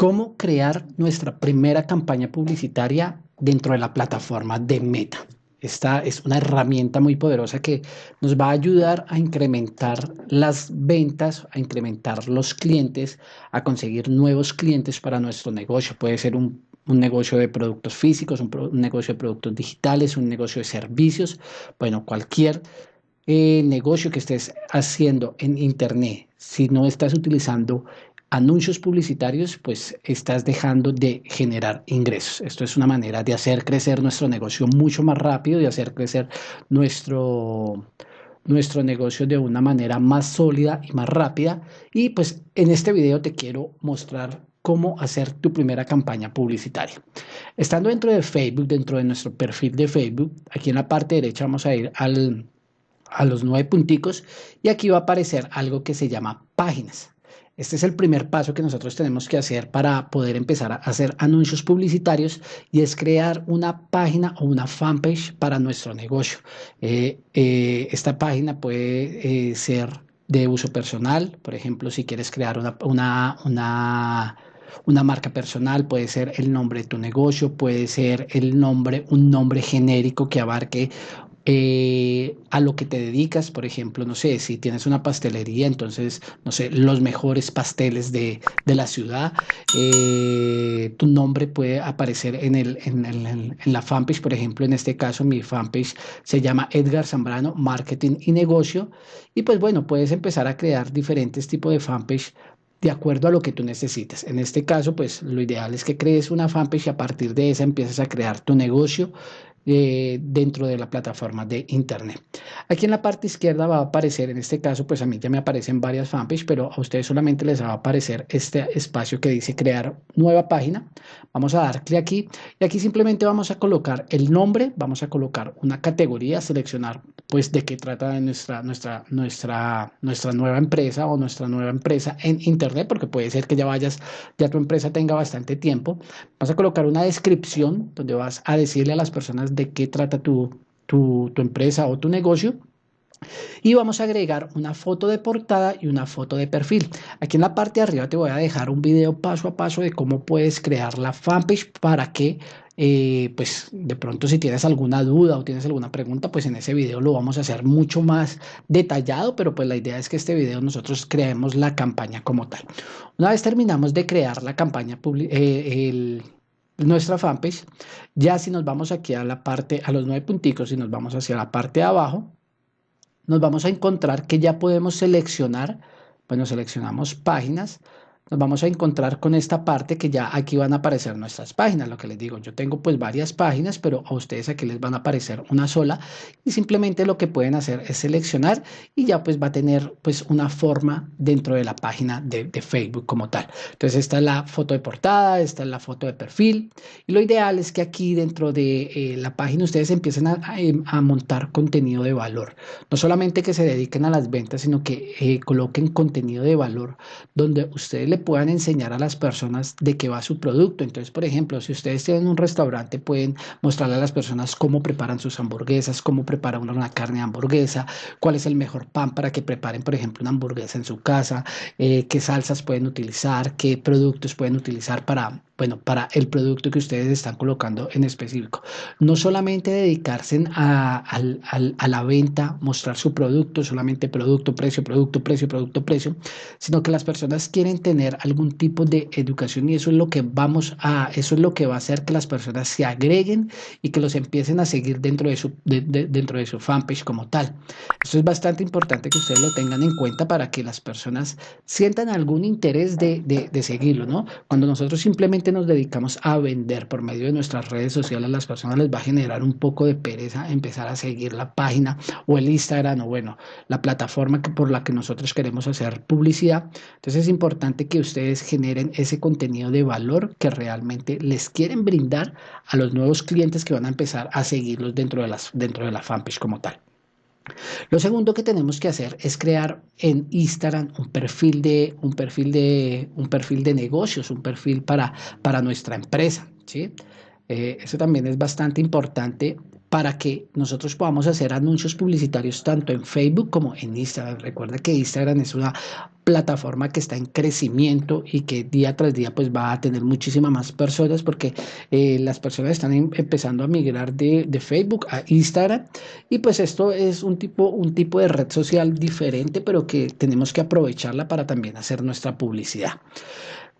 cómo crear nuestra primera campaña publicitaria dentro de la plataforma de Meta. Esta es una herramienta muy poderosa que nos va a ayudar a incrementar las ventas, a incrementar los clientes, a conseguir nuevos clientes para nuestro negocio. Puede ser un negocio de productos físicos, un negocio de productos digitales, un negocio de servicios. Bueno, cualquier negocio que estés haciendo en Internet, si no estás utilizando anuncios publicitarios, pues estás dejando de generar ingresos. Esto es una manera de hacer crecer nuestro negocio mucho más rápido, de hacer crecer nuestro, nuestro negocio de una manera más sólida y más rápida. Y pues en este video te quiero mostrar cómo hacer tu primera campaña publicitaria. Estando dentro de Facebook, dentro de nuestro perfil de Facebook, aquí en la parte derecha vamos a ir a los 9 punticos y aquí va a aparecer algo que se llama páginas. Este es el primer paso que nosotros tenemos que hacer para poder empezar a hacer anuncios publicitarios y es crear una página o una fanpage para nuestro negocio. Esta página puede ser de uso personal, por ejemplo, si quieres crear una marca personal, puede ser el nombre de tu negocio, puede ser un nombre genérico que abarque a lo que te dedicas. Por ejemplo, no sé, si tienes una pastelería, entonces, no sé, los mejores pasteles de la ciudad. Tu nombre puede aparecer en la fanpage. Por ejemplo, en este caso, mi fanpage se llama Edgar Zambrano, Marketing y Negocio. Y pues bueno, puedes empezar a crear diferentes tipos de fanpage de acuerdo a lo que tú necesites. En este caso, pues lo ideal es que crees una fanpage y a partir de esa empiezas a crear tu negocio dentro de la plataforma de Internet. Aquí en la parte izquierda va a aparecer, en este caso, pues a mí ya me aparecen varias fanpages, pero a ustedes solamente les va a aparecer este espacio que dice crear nueva página. Vamos a dar clic aquí y aquí simplemente vamos a colocar el nombre, vamos a colocar una categoría, seleccionar pues de qué trata nuestra nueva empresa o nuestra nueva empresa en Internet, porque puede ser que ya tu empresa tenga bastante tiempo. Vas a colocar una descripción donde vas a decirle a las personas de qué trata tu empresa o tu negocio. Y vamos a agregar una foto de portada y una foto de perfil. Aquí en la parte de arriba te voy a dejar un video paso a paso de cómo puedes crear la fanpage para que pues de pronto si tienes alguna duda o tienes alguna pregunta, pues en ese video lo vamos a hacer mucho más detallado, pero pues la idea es que este video nosotros creemos la campaña como tal. Una vez terminamos de crear la campaña, nuestra fanpage, ya si nos vamos aquí a la parte, a los 9 punticos y nos vamos hacia la parte de abajo, nos vamos a encontrar que ya podemos seleccionar, bueno, seleccionamos páginas, nos vamos a encontrar con esta parte que ya aquí van a aparecer nuestras páginas. Lo que les digo, yo tengo pues varias páginas, pero a ustedes aquí les van a aparecer una sola y simplemente lo que pueden hacer es seleccionar y ya pues va a tener pues una forma dentro de la página de Facebook como tal. Entonces esta es la foto de portada, esta es la foto de perfil y lo ideal es que aquí dentro de la página ustedes empiecen a montar contenido de valor. No solamente que se dediquen a las ventas, sino que coloquen contenido de valor donde ustedes le puedan enseñar a las personas de qué va su producto. Entonces, por ejemplo, si ustedes tienen un restaurante, pueden mostrarle a las personas cómo preparan sus hamburguesas, cómo prepara una carne de hamburguesa, cuál es el mejor pan para que preparen, por ejemplo, una hamburguesa en su casa, qué salsas pueden utilizar, qué productos pueden utilizar para, bueno, para el producto que ustedes están colocando en específico. No solamente dedicarse a la venta, mostrar su producto, solamente producto, precio, producto, precio, producto, precio, sino que las personas quieren tener algún tipo de educación y eso es lo que eso es lo que va a hacer que las personas se agreguen y que los empiecen a seguir dentro de su fanpage como tal. Eso es bastante importante que ustedes lo tengan en cuenta para que las personas sientan algún interés de seguirlo, ¿no? Cuando nosotros simplemente nos dedicamos a vender por medio de nuestras redes sociales, las personas les va a generar un poco de pereza empezar a seguir la página o el Instagram o bueno, la plataforma por la que nosotros queremos hacer publicidad. Entonces es importante que ustedes generen ese contenido de valor que realmente les quieren brindar a los nuevos clientes que van a empezar a seguirlos dentro de la fanpage como tal. Lo segundo que tenemos que hacer es crear en Instagram un perfil de negocios, un perfil para nuestra empresa, ¿sí? Eso también es bastante importante para que nosotros podamos hacer anuncios publicitarios tanto en Facebook como en Instagram. Recuerda que Instagram es plataforma que está en crecimiento y que día tras día pues va a tener muchísimas más personas porque las personas están empezando a migrar de Facebook a Instagram y pues esto es un tipo de red social diferente pero que tenemos que aprovecharla para también hacer nuestra publicidad.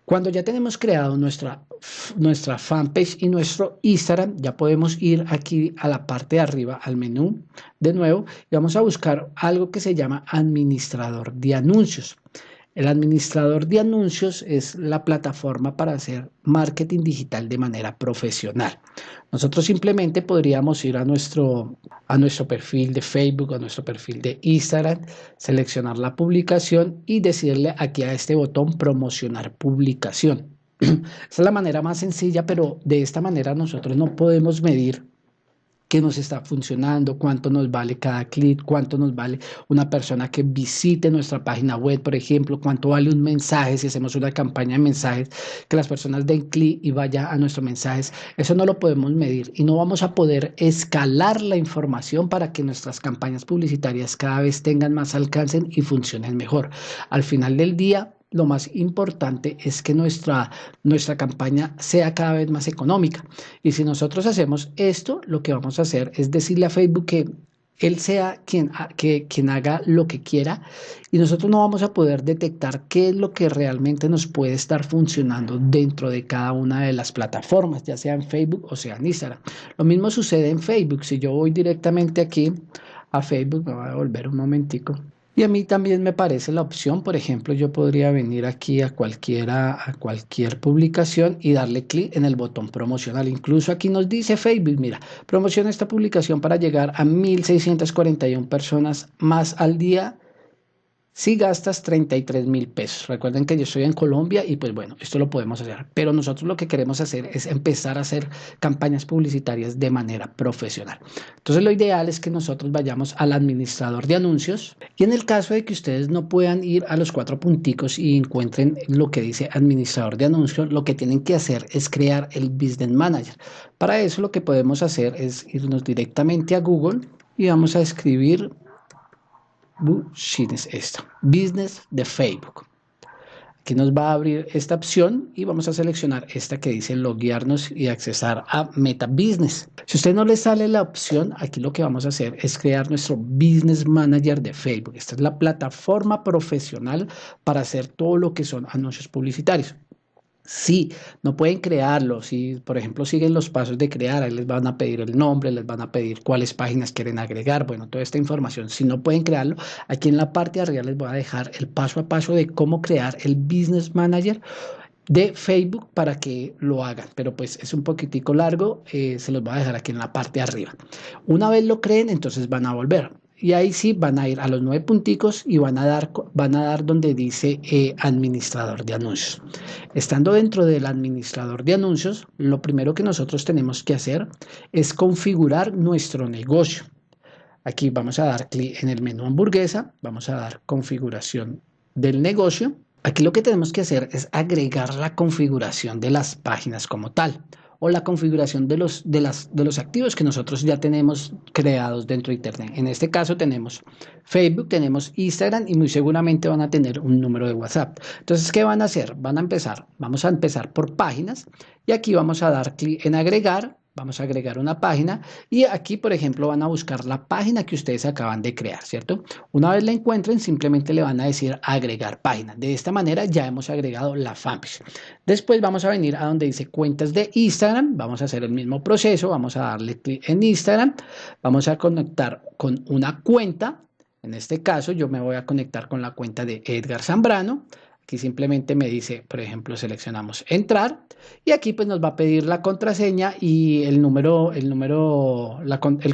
Cuando ya tenemos creado nuestra fanpage y nuestro Instagram, ya podemos ir aquí a la parte de arriba, al menú de nuevo, y vamos a buscar algo que se llama administrador de anuncios. El administrador de anuncios es la plataforma para hacer marketing digital de manera profesional. Nosotros simplemente podríamos ir a nuestro perfil de Facebook, a nuestro perfil de Instagram, seleccionar la publicación y decirle aquí a este botón promocionar publicación. Esa es la manera más sencilla, pero de esta manera nosotros no podemos medir qué nos está funcionando, cuánto nos vale cada clic, cuánto nos vale una persona que visite nuestra página web, por ejemplo, cuánto vale un mensaje si hacemos una campaña de mensajes, que las personas den clic y vayan a nuestros mensajes. Eso no lo podemos medir y no vamos a poder escalar la información para que nuestras campañas publicitarias cada vez tengan más alcance y funcionen mejor. Al final del día, lo más importante es que nuestra campaña sea cada vez más económica. Y si nosotros hacemos esto, lo que vamos a hacer es decirle a Facebook que él sea quien haga lo que quiera y nosotros no vamos a poder detectar qué es lo que realmente nos puede estar funcionando dentro de cada una de las plataformas, ya sea en Facebook o sea en Instagram. Lo mismo sucede en Facebook. Si yo voy directamente aquí a Facebook, me voy a volver un momentico. Y a mí también me parece la opción, por ejemplo, yo podría venir aquí a cualquier publicación y darle clic en el botón promocional. Incluso aquí nos dice Facebook, mira, promociona esta publicación para llegar a 1.641 personas más al día si gastas 33.000 pesos. Recuerden que yo estoy en Colombia y pues bueno, esto lo podemos hacer. Pero nosotros lo que queremos hacer es empezar a hacer campañas publicitarias de manera profesional. Entonces lo ideal es que nosotros vayamos al administrador de anuncios y en el caso de que ustedes no puedan ir a los 4 punticos y encuentren lo que dice administrador de anuncios, lo que tienen que hacer es crear el Business Manager. Para eso lo que podemos hacer es irnos directamente a Google y vamos a escribir es esto, Business de Facebook. Aquí nos va a abrir esta opción y vamos a seleccionar esta que dice loguearnos y accesar a Meta Business. Si a usted no le sale la opción, aquí lo que vamos a hacer es crear nuestro Business Manager de Facebook. Esta es la plataforma profesional para hacer todo lo que son anuncios publicitarios. Sí, no pueden crearlo. Si, por ejemplo, siguen los pasos de crear, ahí les van a pedir el nombre, les van a pedir cuáles páginas quieren agregar, bueno, toda esta información. Si no pueden crearlo, aquí en la parte de arriba les voy a dejar el paso a paso de cómo crear el Business Manager de Facebook para que lo hagan, pero pues es un poquitico largo, se los voy a dejar aquí en la parte de arriba. Una vez lo creen, entonces van a volver. Y ahí sí van a ir a los 9 punticos y van a dar donde dice administrador de anuncios. Estando dentro del administrador de anuncios, lo primero que nosotros tenemos que hacer es configurar nuestro negocio. Aquí vamos a dar clic en el menú hamburguesa, vamos a dar configuración del negocio. Aquí lo que tenemos que hacer es agregar la configuración de las páginas como tal o la configuración de los activos que nosotros ya tenemos creados dentro de Internet. En este caso tenemos Facebook, tenemos Instagram y muy seguramente van a tener un número de WhatsApp. Entonces, ¿qué van a hacer? Vamos a empezar por páginas y aquí vamos a dar clic en agregar. Vamos a agregar una página y aquí, por ejemplo, van a buscar la página que ustedes acaban de crear, ¿cierto? Una vez la encuentren, simplemente le van a decir agregar página. De esta manera ya hemos agregado la fanpage. Después vamos a venir a donde dice cuentas de Instagram. Vamos a hacer el mismo proceso. Vamos a darle clic en Instagram. Vamos a conectar con una cuenta. En este caso, yo me voy a conectar con la cuenta de Edgar Zambrano. Aquí simplemente me dice, por ejemplo, seleccionamos entrar y aquí pues nos va a pedir la contraseña y el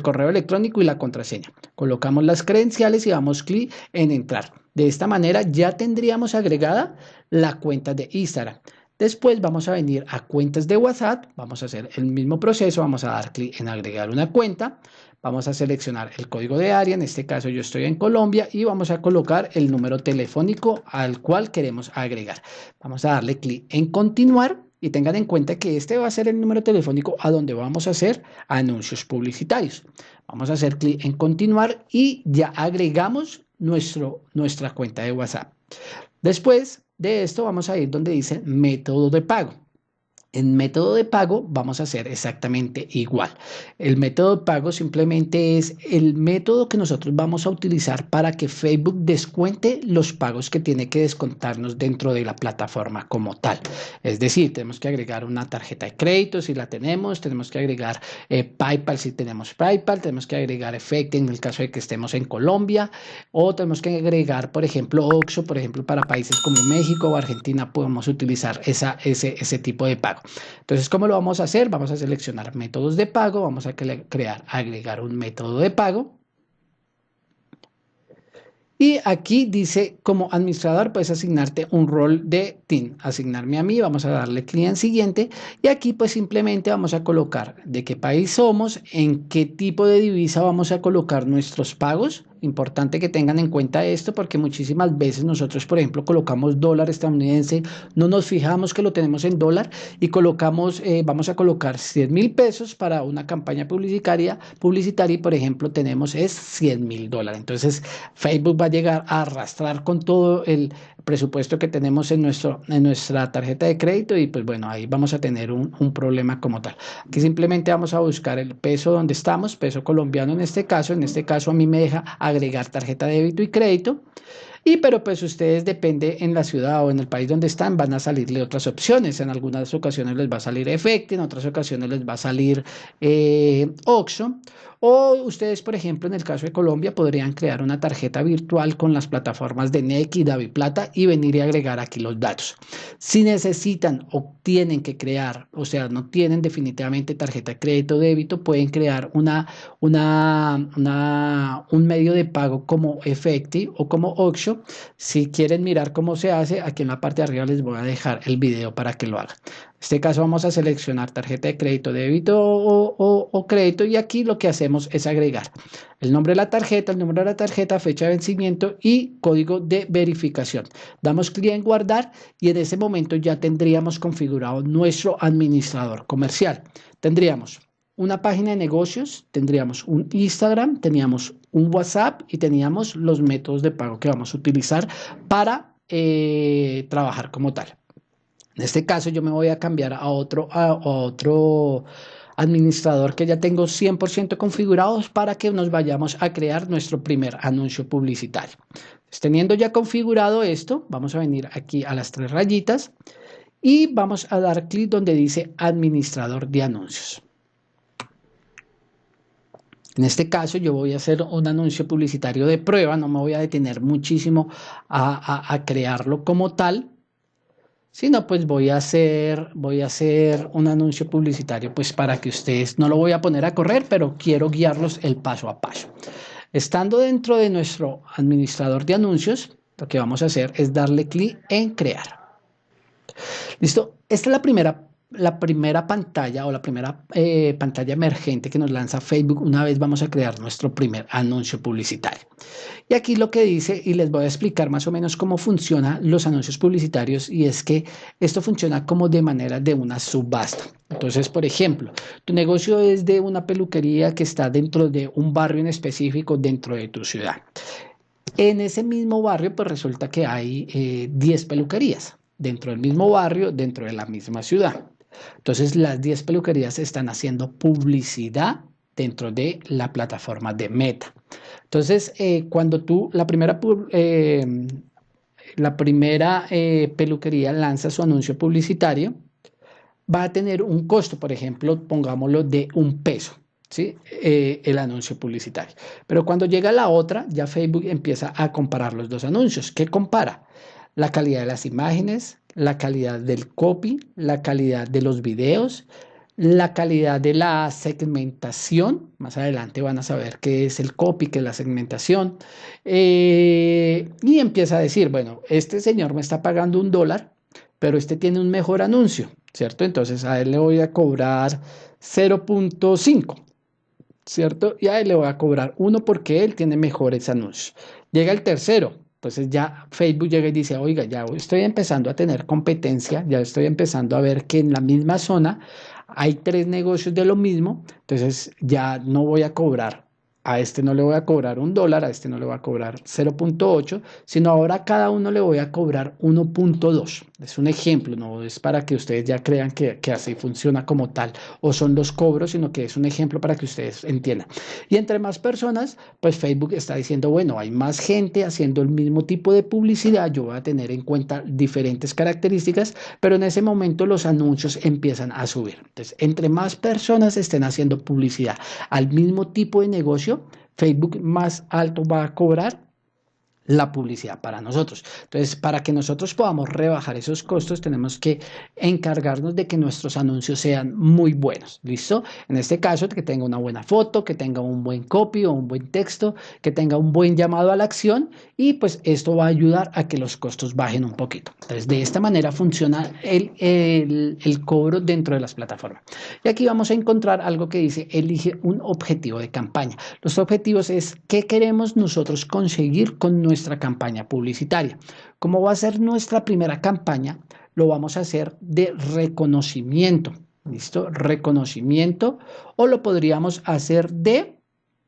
correo electrónico y la contraseña. Colocamos las credenciales y damos clic en entrar. De esta manera ya tendríamos agregada la cuenta de Instagram. Después vamos a venir a cuentas de WhatsApp, vamos a hacer el mismo proceso, vamos a dar clic en agregar una cuenta, vamos a seleccionar el código de área, en este caso yo estoy en Colombia y vamos a colocar el número telefónico al cual queremos agregar. Vamos a darle clic en continuar y tengan en cuenta que este va a ser el número telefónico a donde vamos a hacer anuncios publicitarios. Vamos a hacer clic en continuar y ya agregamos nuestra cuenta de WhatsApp. Después de esto vamos a ir donde dice método de pago. En método de pago vamos a hacer exactamente igual. El método de pago simplemente es el método que nosotros vamos a utilizar para que Facebook descuente los pagos que tiene que descontarnos dentro de la plataforma como tal. Es decir, tenemos que agregar una tarjeta de crédito si la tenemos que agregar PayPal si tenemos PayPal, tenemos que agregar Efecti en el caso de que estemos en Colombia, o tenemos que agregar, por ejemplo, Oxxo, por ejemplo, para países como México o Argentina podemos utilizar ese tipo de pago. Entonces, ¿cómo lo vamos a hacer? Vamos a seleccionar métodos de pago, vamos a agregar un método de pago. Y aquí dice, como administrador, puedes asignarte un rol de team, asignarme a mí, vamos a darle clic en siguiente, y aquí pues simplemente vamos a colocar de qué país somos, en qué tipo de divisa vamos a colocar nuestros pagos. Importante que tengan en cuenta esto porque muchísimas veces nosotros, por ejemplo, colocamos dólar estadounidense, no nos fijamos que lo tenemos en dólar y colocamos, vamos a colocar 100.000 pesos para una campaña publicitaria y, por ejemplo, tenemos es 100.000 dólares. Entonces, Facebook va a llegar a arrastrar con todo el presupuesto que tenemos en nuestra tarjeta de crédito y pues bueno, ahí vamos a tener un problema como tal. Aquí simplemente vamos a buscar el peso donde estamos, peso colombiano en este caso a mí me deja agregar tarjeta de débito y crédito. Pero pues ustedes depende en la ciudad o en el país donde están, van a salirle otras opciones. En algunas ocasiones les va a salir Efecti, en otras ocasiones les va a salir Oxxo. O ustedes, por ejemplo, en el caso de Colombia, podrían crear una tarjeta virtual con las plataformas de Nequi, DaviPlata y venir y agregar aquí los datos. Si necesitan o tienen que crear, o sea, no tienen definitivamente tarjeta de crédito o débito, pueden crear un medio de pago como Efecti o como Oxxo. Si quieren mirar cómo se hace, aquí en la parte de arriba les voy a dejar el video para que lo hagan. En este caso vamos a seleccionar tarjeta de crédito, débito o crédito y aquí lo que hacemos es agregar el nombre de la tarjeta, el número de la tarjeta, fecha de vencimiento y código de verificación. Damos clic en guardar y en ese momento ya tendríamos configurado nuestro administrador comercial. Tendríamos una página de negocios, tendríamos un Instagram, teníamos un WhatsApp y teníamos los métodos de pago que vamos a utilizar para trabajar como tal. En este caso yo me voy a cambiar a otro administrador que ya tengo 100% configurados para que nos vayamos a crear nuestro primer anuncio publicitario. Entonces, teniendo ya configurado esto, vamos a venir aquí a las tres rayitas y vamos a dar clic donde dice administrador de anuncios. En este caso yo voy a hacer un anuncio publicitario de prueba, no me voy a detener muchísimo a crearlo como tal, sino pues voy a hacer un anuncio publicitario pues para que ustedes, no lo voy a poner a correr, pero quiero guiarlos el paso a paso. Estando dentro de nuestro administrador de anuncios, lo que vamos a hacer es darle clic en crear. ¿Listo? Esta es la primera pantalla o la primera pantalla emergente que nos lanza Facebook una vez vamos a crear nuestro primer anuncio publicitario. Y aquí lo que dice, y les voy a explicar más o menos cómo funcionan los anuncios publicitarios, y es que esto funciona como de manera de una subasta. Entonces, por ejemplo, tu negocio es de una peluquería que está dentro de un barrio en específico dentro de tu ciudad. En ese mismo barrio, pues resulta que hay 10 peluquerías dentro del mismo barrio, dentro de la misma ciudad. Entonces, las 10 peluquerías están haciendo publicidad dentro de la plataforma de Meta. Entonces, cuando tú, la primera peluquería lanza su anuncio publicitario, va a tener un costo, por ejemplo, pongámoslo de $1, ¿sí? El anuncio publicitario. Pero cuando llega la otra, ya Facebook empieza a comparar los dos anuncios. ¿Qué compara? La calidad de las imágenes, la calidad del copy, la calidad de los videos, la calidad de la segmentación. Más adelante van a saber qué es el copy, qué es la segmentación. Y empieza a decir, bueno, este señor me está pagando $1, pero este tiene un mejor anuncio, ¿cierto? Entonces a él le voy a cobrar 0.5, ¿cierto? Y a él le voy a cobrar 1 porque él tiene mejores anuncios. Llega el tercero. Entonces ya Facebook llega y dice, oiga, ya estoy empezando a tener competencia, ya estoy empezando a ver que en la misma zona hay 3 negocios de lo mismo, entonces ya no voy a cobrar a este no le voy a cobrar $1, a este no le voy a cobrar 0.8, sino ahora a cada uno le voy a cobrar 1.2. Es un ejemplo, no es para que ustedes ya crean que así funciona como tal o son los cobros, sino que es un ejemplo para que ustedes entiendan. Y entre más personas, pues Facebook está diciendo, bueno, hay más gente haciendo el mismo tipo de publicidad, yo voy a tener en cuenta diferentes características, pero en ese momento los anuncios empiezan a subir. Entonces, entre más personas estén haciendo publicidad al mismo tipo de negocio, Facebook más alto va a cobrar la publicidad para nosotros. Entonces, para que nosotros podamos rebajar esos costos, tenemos que encargarnos de que nuestros anuncios sean muy buenos. ¿Listo? En este caso, que tenga una buena foto, que tenga un buen copy o un buen texto, que tenga un buen llamado a la acción y pues esto va a ayudar a que los costos bajen un poquito. Entonces, de esta manera funciona el cobro dentro de las plataformas. Y aquí vamos a encontrar algo que dice, elige un objetivo de campaña. Los objetivos es qué queremos nosotros conseguir con nuestra campaña publicitaria. ¿Cómo va a ser nuestra primera campaña? Lo vamos a hacer de reconocimiento, ¿listo? Reconocimiento, o lo podríamos hacer de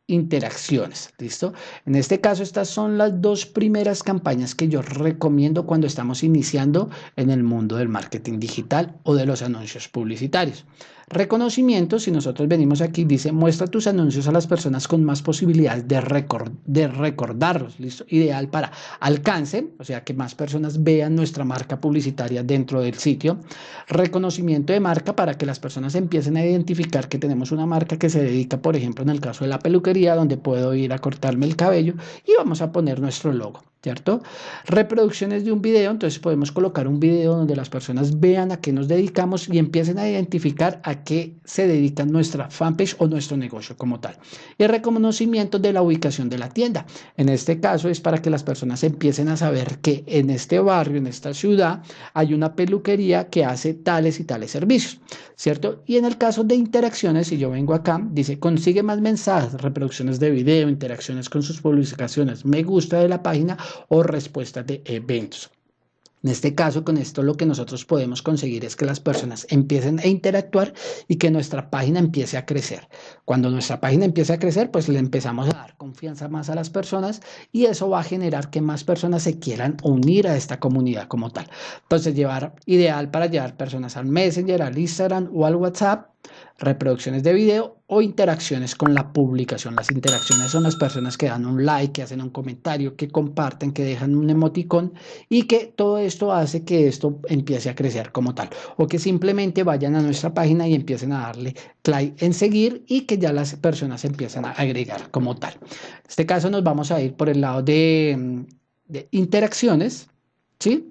interacciones, ¿listo? En este caso, estas son las dos primeras campañas que yo recomiendo cuando estamos iniciando en el mundo del marketing digital o de los anuncios publicitarios. Reconocimiento, si nosotros venimos aquí, dice, muestra tus anuncios a las personas con más posibilidades de recordarlos, ¿listo? Ideal para alcance, o sea, que más personas vean nuestra marca publicitaria dentro del sitio. Reconocimiento de marca para que las personas empiecen a identificar que tenemos una marca que se dedica, por ejemplo, en el caso de la peluquería, donde puedo ir a cortarme el cabello y vamos a poner nuestro logo, ¿cierto? Reproducciones de un video, entonces podemos colocar un video donde las personas vean a qué nos dedicamos y empiecen a identificar a qué se dedica nuestra fanpage o nuestro negocio como tal. Y el reconocimiento de la ubicación de la tienda. En este caso es para que las personas empiecen a saber que en este barrio, en esta ciudad, hay una peluquería que hace tales y tales servicios, ¿cierto? Y en el caso de interacciones, si yo vengo acá, dice, consigue más mensajes, reproducciones de video, interacciones con sus publicaciones, me gusta de la página o respuestas de eventos. En este caso, con esto lo que nosotros podemos conseguir es que las personas empiecen a interactuar y que nuestra página empiece a crecer. Cuando nuestra página empiece a crecer, pues le empezamos a dar confianza más a las personas y eso va a generar que más personas se quieran unir a esta comunidad como tal. Entonces, ideal para llevar personas al Messenger, al Instagram o al WhatsApp, reproducciones de video o interacciones con la publicación. Las interacciones son las personas que dan un like, que hacen un comentario, que comparten, que dejan un emoticón y que todo esto hace que esto empiece a crecer como tal. O que simplemente vayan a nuestra página y empiecen a darle clic en seguir y que ya las personas empiezan a agregar como tal. En este caso nos vamos a ir por el lado de interacciones, ¿sí?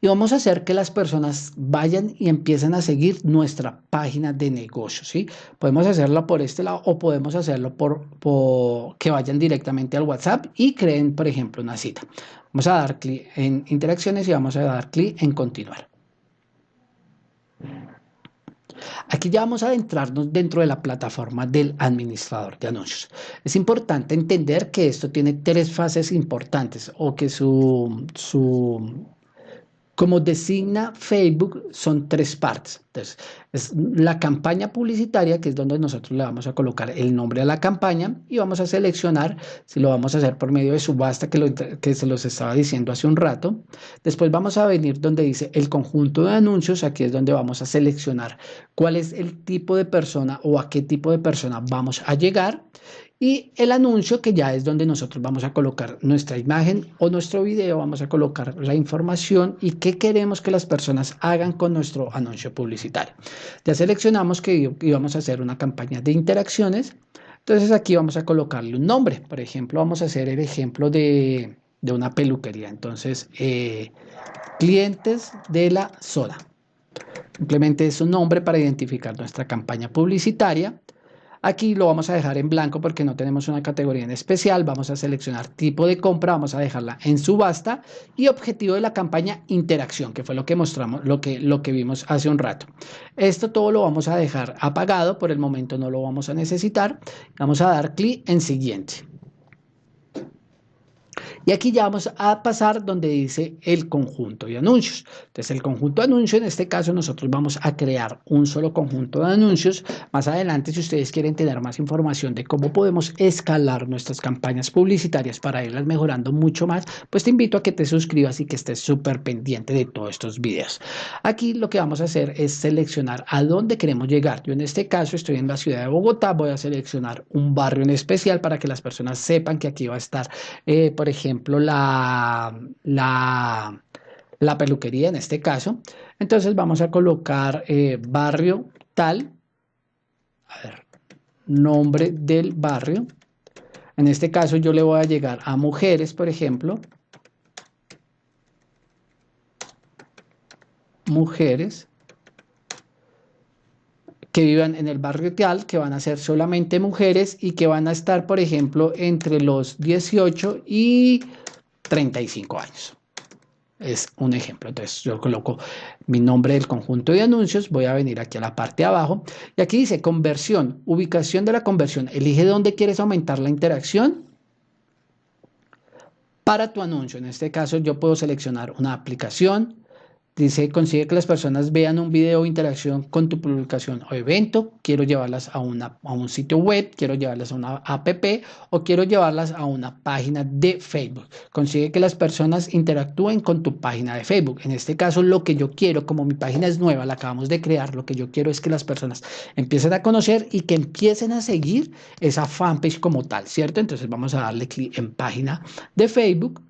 Y vamos a hacer que las personas vayan y empiecen a seguir nuestra página de negocio, ¿sí? Podemos hacerlo por este lado o podemos hacerlo por que vayan directamente al WhatsApp y creen, por ejemplo, una cita. Vamos a dar clic en interacciones y vamos a dar clic en continuar. Aquí ya vamos a adentrarnos dentro de la plataforma del administrador de anuncios. Es importante entender que esto tiene tres fases importantes o que como designa Facebook, son tres partes. Entonces, es la campaña publicitaria, que es donde nosotros le vamos a colocar el nombre a la campaña y vamos a seleccionar si lo vamos a hacer por medio de subasta, que se los estaba diciendo hace un rato. Después vamos a venir donde dice el conjunto de anuncios. Aquí es donde vamos a seleccionar cuál es el tipo de persona o a qué tipo de persona vamos a llegar. Y el anuncio, que ya es donde nosotros vamos a colocar nuestra imagen o nuestro video, vamos a colocar la información y qué queremos que las personas hagan con nuestro anuncio publicitario. Ya seleccionamos que íbamos a hacer una campaña de interacciones, entonces aquí vamos a colocarle un nombre. Por ejemplo, vamos a hacer el ejemplo de una peluquería. Entonces, clientes de la zona. Simplemente es un nombre para identificar nuestra campaña publicitaria. Aquí lo vamos a dejar en blanco porque no tenemos una categoría en especial. Vamos a seleccionar tipo de compra, vamos a dejarla en subasta y objetivo de la campaña interacción, que fue lo que mostramos, lo que vimos hace un rato. Esto todo lo vamos a dejar apagado, por el momento no lo vamos a necesitar. Vamos a dar clic en siguiente. Y aquí ya vamos a pasar donde dice el conjunto de anuncios. Entonces el conjunto de anuncios, en este caso nosotros vamos a crear un solo conjunto de anuncios. Más adelante, si ustedes quieren tener más información de cómo podemos escalar nuestras campañas publicitarias para irlas mejorando mucho más, pues te invito a que te suscribas y que estés súper pendiente de todos estos videos. Aquí lo que vamos a hacer es seleccionar a dónde queremos llegar. Yo en este caso estoy en la ciudad de Bogotá, voy a seleccionar un barrio en especial para que las personas sepan que aquí va a estar, por ejemplo, la peluquería en este caso. Entonces vamos a colocar barrio tal, a ver, nombre del barrio. En este caso yo le voy a llegar a mujeres, por ejemplo. Mujeres que vivan en el barrio tal, que van a ser solamente mujeres y que van a estar, por ejemplo, entre los 18 y 35 años. Es un ejemplo. Entonces yo coloco mi nombre del conjunto de anuncios, voy a venir aquí a la parte de abajo y aquí dice conversión, ubicación de la conversión. Elige dónde quieres aumentar la interacción para tu anuncio. En este caso yo puedo seleccionar una aplicación. Dice, consigue que las personas vean un video o interacción con tu publicación o evento. Quiero llevarlas a un sitio web, quiero llevarlas a una app o quiero llevarlas a una página de Facebook. Consigue que las personas interactúen con tu página de Facebook. En este caso, lo que yo quiero, como mi página es nueva, la acabamos de crear, lo que yo quiero es que las personas empiecen a conocer y que empiecen a seguir esa fanpage como tal, ¿cierto? Entonces vamos a darle clic en página de Facebook.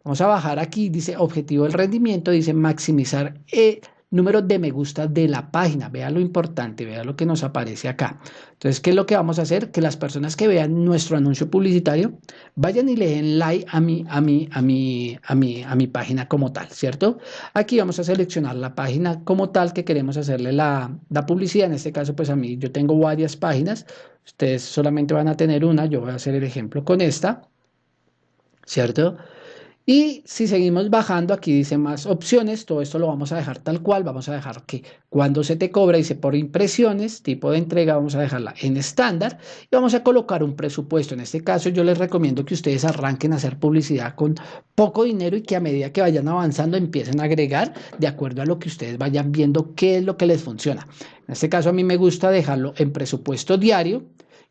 Vamos a bajar aquí, dice objetivo del rendimiento, dice maximizar el número de me gusta de la página. Vea lo importante, vea lo que nos aparece acá. Entonces, ¿qué es lo que vamos a hacer? Que las personas que vean nuestro anuncio publicitario vayan y le den like a mi página como tal, ¿cierto? Aquí vamos a seleccionar la página como tal que queremos hacerle la publicidad. En este caso, pues a mí yo tengo varias páginas. Ustedes solamente van a tener una. Yo voy a hacer el ejemplo con esta, ¿cierto? Y si seguimos bajando, aquí dice más opciones, todo esto lo vamos a dejar tal cual, vamos a dejar que cuando se te cobra, dice por impresiones, tipo de entrega, vamos a dejarla en estándar y vamos a colocar un presupuesto. En este caso yo les recomiendo que ustedes arranquen a hacer publicidad con poco dinero y que a medida que vayan avanzando empiecen a agregar de acuerdo a lo que ustedes vayan viendo qué es lo que les funciona. En este caso a mí me gusta dejarlo en presupuesto diario.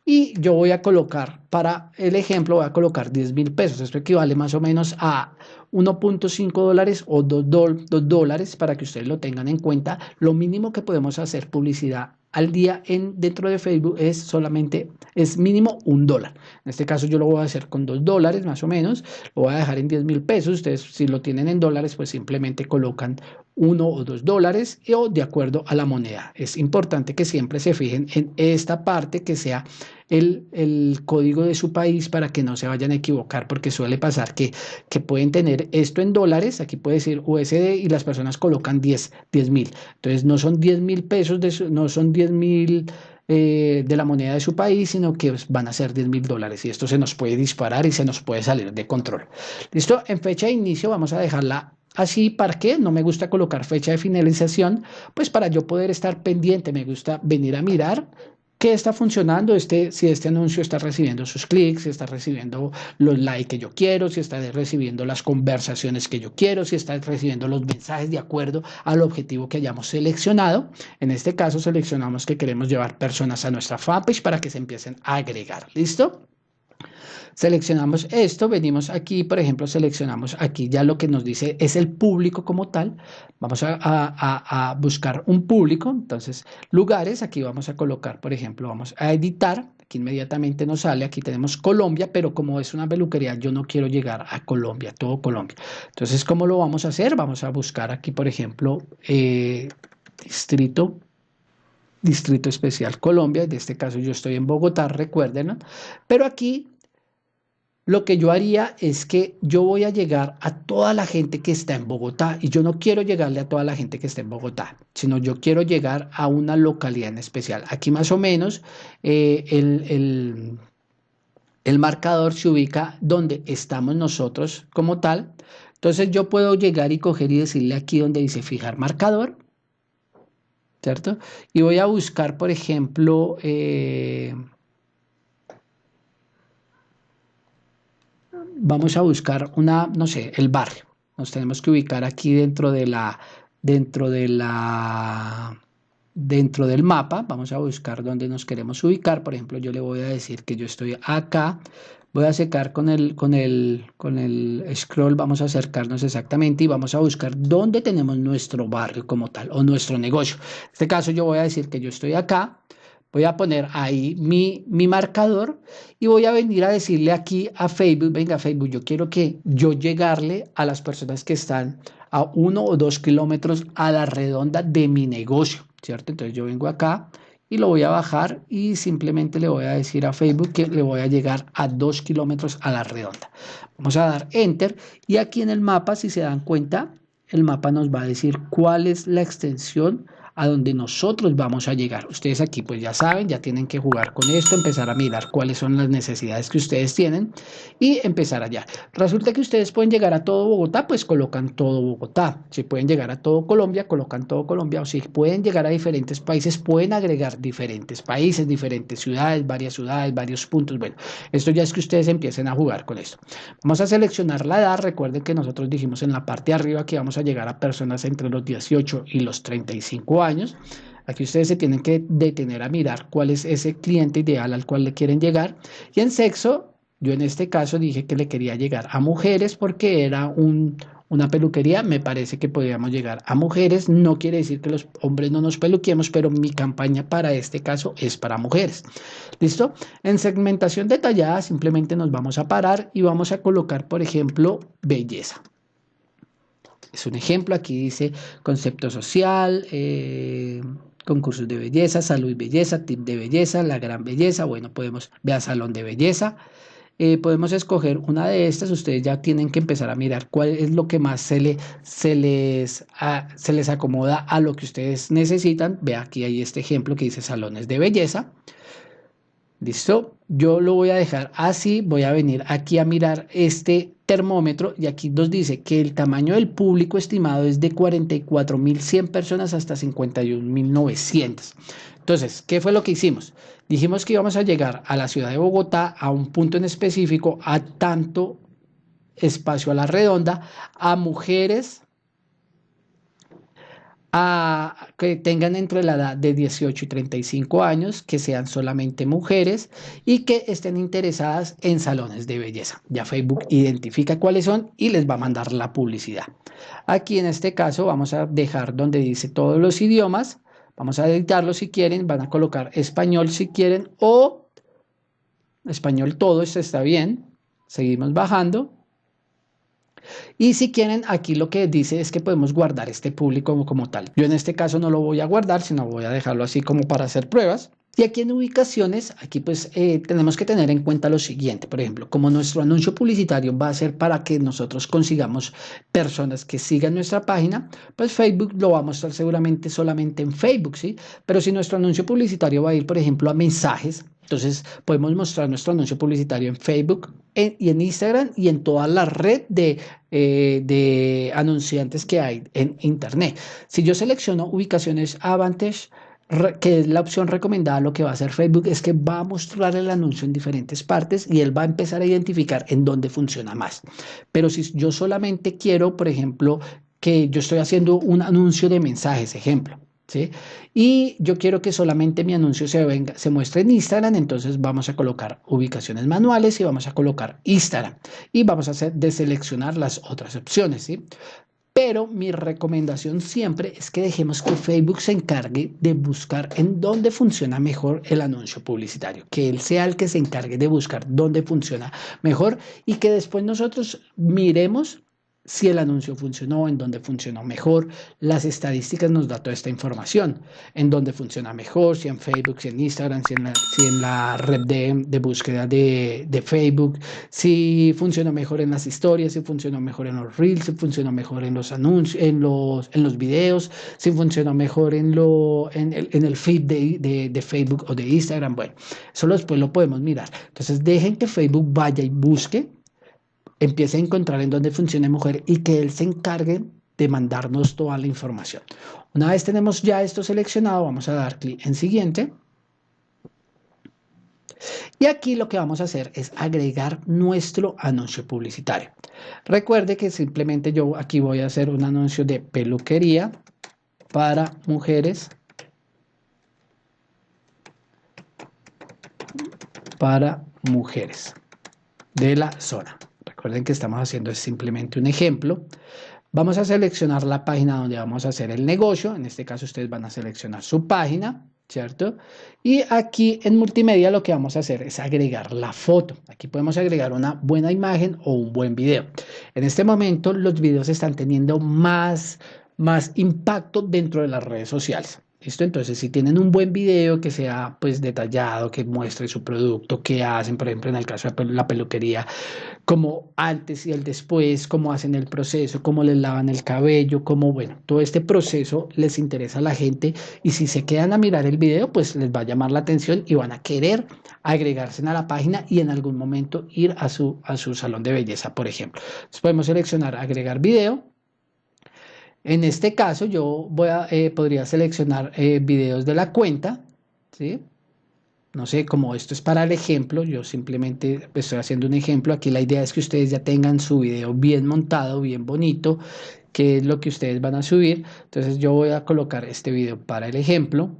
Y yo voy a colocar, para el ejemplo, voy a colocar 10.000 pesos. Esto equivale más o menos a 1.5 dólares o 2 dólares para que ustedes lo tengan en cuenta. Lo mínimo que podemos hacer publicidad al día dentro de Facebook es mínimo $1. En este caso yo lo voy a hacer con 2 dólares más o menos. Lo voy a dejar en 10.000 pesos. Ustedes si lo tienen en dólares, pues simplemente colocan 1 o 2 dólares o de acuerdo a la moneda. Es importante que siempre se fijen en esta parte que sea el código de su país para que no se vayan a equivocar, porque suele pasar que pueden tener esto en dólares, aquí puede decir USD y las personas colocan 10.000. Entonces no son 10.000 pesos, no son 10.000 de la moneda de su país, sino que van a ser 10.000 dólares y esto se nos puede disparar y se nos puede salir de control. ¿Listo? En fecha de inicio vamos a dejarla así. ¿Para qué? No me gusta colocar fecha de finalización, pues para yo poder estar pendiente, me gusta venir a mirar qué está funcionando, si este anuncio está recibiendo sus clics, si está recibiendo los likes que yo quiero, si está recibiendo las conversaciones que yo quiero, si está recibiendo los mensajes de acuerdo al objetivo que hayamos seleccionado. En este caso seleccionamos que queremos llevar personas a nuestra fanpage para que se empiecen a agregar. ¿Listo? Seleccionamos esto, venimos aquí, por ejemplo, seleccionamos aquí ya lo que nos dice es el público como tal. Vamos a buscar un público, entonces lugares, aquí vamos a colocar, por ejemplo, vamos a editar, aquí inmediatamente nos sale, aquí tenemos Colombia, pero como es una peluquería, yo no quiero llegar a Colombia, todo Colombia. Entonces, ¿cómo lo vamos a hacer? Vamos a buscar aquí, por ejemplo, Distrito Especial Colombia, en este caso yo estoy en Bogotá, recuerden, ¿no? Pero aquí lo que yo haría es que yo voy a llegar a toda la gente que está en Bogotá y yo no quiero llegarle a toda la gente que está en Bogotá, sino yo quiero llegar a una localidad en especial. Aquí más o menos el marcador se ubica donde estamos nosotros como tal. Entonces yo puedo llegar y coger y decirle aquí donde dice fijar marcador, ¿cierto? Y voy a buscar, por ejemplo, vamos a buscar no sé, el barrio. Nos tenemos que ubicar aquí dentro de la, dentro del mapa. Vamos a buscar dónde nos queremos ubicar. Por ejemplo, yo le voy a decir que yo estoy acá. Voy a secar con el scroll, vamos a acercarnos exactamente y vamos a buscar dónde tenemos nuestro barrio como tal o nuestro negocio. En este caso yo voy a decir que yo estoy acá, voy a poner ahí mi marcador y voy a venir a decirle aquí a Facebook, venga Facebook, yo quiero que yo llegarle a las personas que están a 1 o 2 kilómetros a la redonda de mi negocio, ¿cierto? Entonces yo vengo acá y lo voy a bajar y simplemente le voy a decir a Facebook que le voy a llegar a 2 kilómetros a la redonda. Vamos a dar Enter y aquí en el mapa, si se dan cuenta, el mapa nos va a decir cuál es la extensión a donde nosotros vamos a llegar. Ustedes aquí pues ya saben, ya tienen que jugar con esto, empezar a mirar cuáles son las necesidades que ustedes tienen y empezar allá. Resulta que ustedes pueden llegar a todo Bogotá, pues colocan todo Bogotá. Si pueden llegar a todo Colombia, colocan todo Colombia. O si pueden llegar a diferentes países, pueden agregar diferentes países, diferentes ciudades, varios puntos. Bueno, esto ya es que ustedes empiecen a jugar con esto. Vamos a seleccionar la edad. Recuerden que nosotros dijimos en la parte de arriba que vamos a llegar a personas entre los 18 y los 35 años. Aquí ustedes se tienen que detener a mirar cuál es ese cliente ideal al cual le quieren llegar. Y en sexo, yo en este caso dije que le quería llegar a mujeres porque era una peluquería. Me parece que podríamos llegar a mujeres. No quiere decir que los hombres no nos peluquemos, pero mi campaña para este caso es para mujeres. ¿Listo? En segmentación detallada simplemente nos vamos a parar y vamos a colocar, por ejemplo, belleza. Es un ejemplo, aquí dice concepto social, concursos de belleza, salud y belleza, tip de belleza, la gran belleza. Bueno, podemos ver salón de belleza. Podemos escoger una de estas. Ustedes ya tienen que empezar a mirar cuál es lo que más se les acomoda a lo que ustedes necesitan. Ve aquí hay este ejemplo que dice salones de belleza. ¿Listo? Yo lo voy a dejar así, voy a venir aquí a mirar este termómetro y aquí nos dice que el tamaño del público estimado es de 44.100 personas hasta 51.900. Entonces, ¿qué fue lo que hicimos? Dijimos que íbamos a llegar a la ciudad de Bogotá, a un punto en específico, a tanto espacio a la redonda, a mujeres que tengan entre la edad de 18 y 35 años, que sean solamente mujeres y que estén interesadas en salones de belleza. Ya Facebook identifica cuáles son y les va a mandar la publicidad. Aquí en este caso vamos a dejar donde dice todos los idiomas. Vamos a editarlo si quieren, van a colocar español si quieren o español todo, esto está bien. Seguimos bajando. Y si quieren, aquí lo que dice es que podemos guardar este público como tal. Yo en este caso no lo voy a guardar, sino voy a dejarlo así como para hacer pruebas. Y aquí en ubicaciones, aquí pues tenemos que tener en cuenta lo siguiente. Por ejemplo, como nuestro anuncio publicitario va a ser para que nosotros consigamos personas que sigan nuestra página, pues Facebook lo va a mostrar seguramente solamente en Facebook, ¿sí? Pero si nuestro anuncio publicitario va a ir, por ejemplo, a mensajes, entonces podemos mostrar nuestro anuncio publicitario en Facebook y en Instagram y en toda la red de anunciantes que hay en Internet. Si yo selecciono ubicaciones Advantage, que es la opción recomendada, lo que va a hacer Facebook es que va a mostrar el anuncio en diferentes partes y él va a empezar a identificar en dónde funciona más. Pero si yo solamente quiero, por ejemplo, que yo estoy haciendo un anuncio de mensajes, ejemplo, ¿sí? Y yo quiero que solamente mi anuncio se muestre en Instagram, entonces vamos a colocar ubicaciones manuales y vamos a colocar Instagram y vamos a deseleccionar las otras opciones, ¿sí? Pero mi recomendación siempre es que dejemos que Facebook se encargue de buscar en dónde funciona mejor el anuncio publicitario, que él sea el que se encargue de buscar dónde funciona mejor y que después nosotros miremos si el anuncio funcionó, en dónde funcionó mejor. Las estadísticas nos da toda esta información, en dónde funciona mejor, si en Facebook, si en Instagram, si en la red de búsqueda de Facebook, si funcionó mejor en las historias, si funcionó mejor en los reels, si funcionó mejor en los anuncios, en los videos, si funcionó mejor en el feed de Facebook o de Instagram. Bueno, eso después lo podemos mirar. Entonces dejen que Facebook vaya y busque, empiece a encontrar en dónde funciona mejor y que él se encargue de mandarnos toda la información. Una vez tenemos ya esto seleccionado, vamos a dar clic en siguiente. Y aquí lo que vamos a hacer es agregar nuestro anuncio publicitario. Recuerde que simplemente yo aquí voy a hacer un anuncio de peluquería para mujeres, de la zona. Recuerden que estamos haciendo simplemente un ejemplo. Vamos a seleccionar la página donde vamos a hacer el negocio. En este caso ustedes van a seleccionar su página, ¿cierto? Y aquí en multimedia lo que vamos a hacer es agregar la foto. Aquí podemos agregar una buena imagen o un buen video. En este momento los videos están teniendo más impacto dentro de las redes sociales. ¿Listo? Entonces, si tienen un buen video que sea pues detallado, que muestre su producto, qué hacen, por ejemplo, en el caso de la peluquería, como antes y el después, cómo hacen el proceso, cómo les lavan el cabello, cómo, bueno, todo este proceso les interesa a la gente y si se quedan a mirar el video, pues les va a llamar la atención y van a querer agregarse a la página y en algún momento ir a su salón de belleza, por ejemplo. Entonces podemos seleccionar agregar video. En este caso yo podría seleccionar videos de la cuenta, ¿sí? No sé, como esto es para el ejemplo, yo simplemente estoy haciendo un ejemplo. Aquí la idea es que ustedes ya tengan su video bien montado, bien bonito, que es lo que ustedes van a subir. Entonces yo voy a colocar este video para el ejemplo,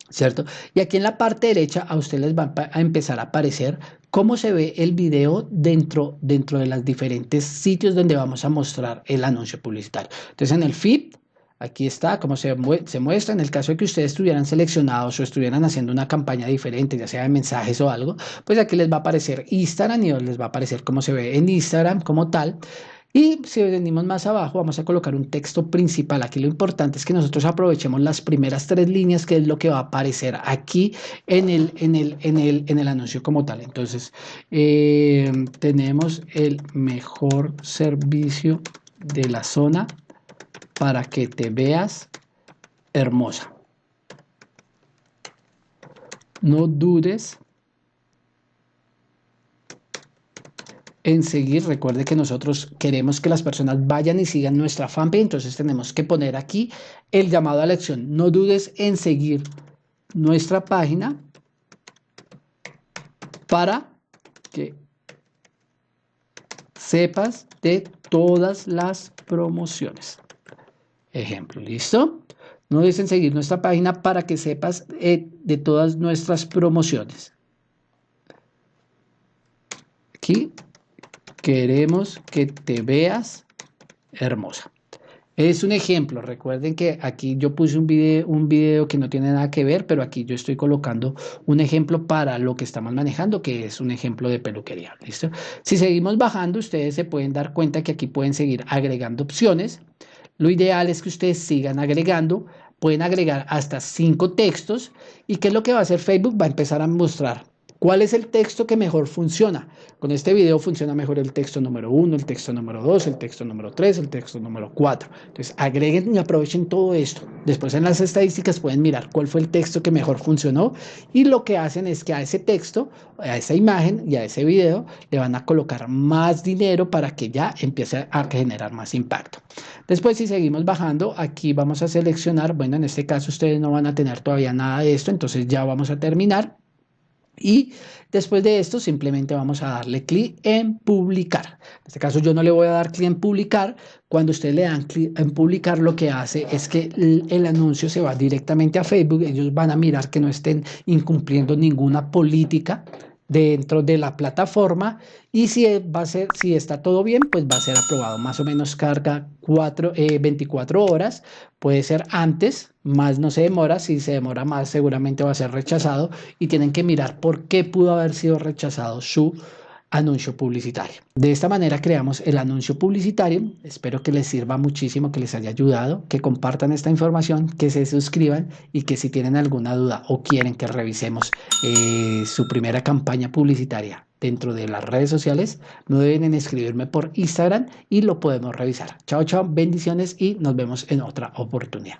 ¿cierto? Y aquí en la parte derecha a ustedes les va a empezar a aparecer cómo se ve el video dentro de los diferentes sitios donde vamos a mostrar el anuncio publicitario. Entonces en el feed, aquí está cómo se muestra. En el caso de que ustedes estuvieran seleccionados o estuvieran haciendo una campaña diferente, ya sea de mensajes o algo, pues aquí les va a aparecer Instagram y les va a aparecer cómo se ve en Instagram como tal. Y si venimos más abajo, vamos a colocar un texto principal. Aquí lo importante es que nosotros aprovechemos las primeras 3 líneas, que es lo que va a aparecer aquí en el anuncio como tal. Entonces, tenemos el mejor servicio de la zona para que te veas hermosa. No dudes en seguir. Recuerde que nosotros queremos que las personas vayan y sigan nuestra fanpage, entonces tenemos que poner aquí el llamado a la acción. No dudes en seguir nuestra página para que sepas de todas las promociones. Ejemplo, ¿listo? No dudes en seguir nuestra página para que sepas de todas nuestras promociones. Aquí queremos que te veas hermosa. Es un ejemplo. Recuerden que aquí yo puse un video que no tiene nada que ver, pero aquí yo estoy colocando un ejemplo para lo que estamos manejando, que es un ejemplo de peluquería. ¿Listo? Si seguimos bajando, ustedes se pueden dar cuenta que aquí pueden seguir agregando opciones. Lo ideal es que ustedes sigan agregando. Pueden agregar hasta 5 textos. ¿Y qué es lo que va a hacer Facebook? Va a empezar a mostrar cuál es el texto que mejor funciona. Con este video funciona mejor el texto número 1, el texto número 2, el texto número 3, el texto número 4. Entonces agreguen y aprovechen todo esto. Después en las estadísticas pueden mirar cuál fue el texto que mejor funcionó y lo que hacen es que a ese texto, a esa imagen y a ese video le van a colocar más dinero para que ya empiece a generar más impacto. Después, si seguimos bajando, aquí vamos a seleccionar, bueno, en este caso ustedes no van a tener todavía nada de esto, entonces ya vamos a terminar. Y después de esto simplemente vamos a darle clic en publicar. En este caso yo no le voy a dar clic en publicar. Cuando ustedes le dan clic en publicar, lo que hace es que el anuncio se va directamente a Facebook. Ellos van a mirar que no estén incumpliendo ninguna política dentro de la plataforma y si está todo bien, pues va a ser aprobado. Más o menos carga 24 horas, puede ser antes, más no se demora. Si se demora más, seguramente va a ser rechazado y tienen que mirar por qué pudo haber sido rechazado su anuncio publicitario. De esta manera creamos el anuncio publicitario. Espero que les sirva muchísimo, que les haya ayudado, que compartan esta información, que se suscriban y que si tienen alguna duda o quieren que revisemos su primera campaña publicitaria dentro de las redes sociales, no deben escribirme por Instagram y lo podemos revisar. Chao, chao, bendiciones y nos vemos en otra oportunidad.